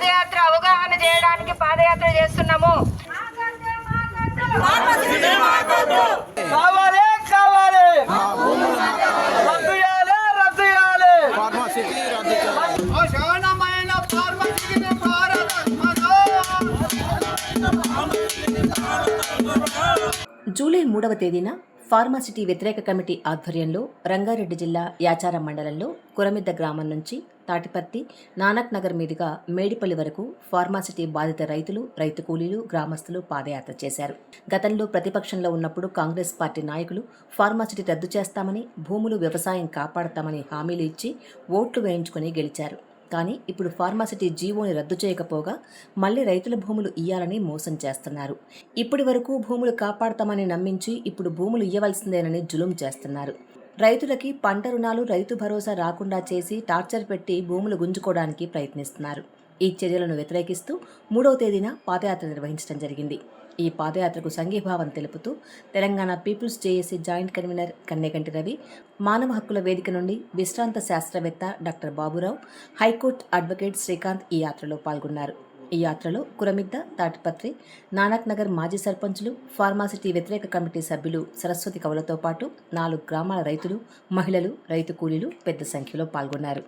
పాదయాత్ర అవగాహన చేయడానికి పాదయాత్ర చేస్తున్నాము. కావాలి కావాలి రద్దు చేయాలి రద్దు చేయాలి అశానమైన ఫార్మసీని జూలై 3వ తేదీన ఫార్మాసిటీ వ్యతిరేక కమిటీ ఆధ్వర్యంలో రంగారెడ్డి జిల్లా యాచారం మండలంలో కురమిద్ద గ్రామం నుంచి తాటిపర్తి నానక్ నగర్ మీదుగా మేడిపల్లి వరకు ఫార్మాసిటీ బాధిత రైతులు, రైతు కూలీలు, గ్రామస్తులు పాదయాత్ర చేశారు. గతంలో ప్రతిపక్షంలో ఉన్నప్పుడు కాంగ్రెస్ పార్టీ నాయకులు ఫార్మాసిటీ రద్దు చేస్తామని, భూములు, వ్యవసాయం కాపాడతామని హామీలు ఇచ్చి ఓట్లు వేయించుకుని గెలిచారు. కానీ ఇప్పుడు ఫార్మాసిటీ జీవోని రద్దు చేయకపోగా మళ్లీ రైతుల భూములు ఇయ్యాలని మోసం చేస్తున్నారు. ఇప్పటి వరకు భూములు కాపాడతామని నమ్మించి ఇప్పుడు భూములు ఇయ్యవలసిందేనని జులుం చేస్తున్నారు. రైతులకి పంట రుణాలు, రైతు భరోసా రాకుండా చేసి టార్చర్ పెట్టి భూములు గుంజుకోవడానికి ప్రయత్నిస్తున్నారు. ఈ చర్యలను వ్యతిరేకిస్తూ 3వ తేదీన పాదయాత్ర నిర్వహించడం జరిగింది. ఈ పాదయాత్రకు సంఘీభావం తెలుపుతూ Telangana people's JAC joint convener Kanneganti Ravi, మానవ హక్కుల వేదిక నుండి విశ్రాంత శాస్త్రవేత్త doctor Baburao, high court advocate Srikanth ఈ యాత్రలో పాల్గొన్నారు. ఈ యాత్రలో కురమిద్ద, తాటిపత్రి, నానక్ నగర్ మాజీ సర్పంచులు, ఫార్మాసిటీ వ్యతిరేక కమిటీ సభ్యులు సరస్వతి కవులతో పాటు 4 గ్రామాల రైతులు, మహిళలు, రైతు కూలీలు పెద్ద సంఖ్యలో పాల్గొన్నారు.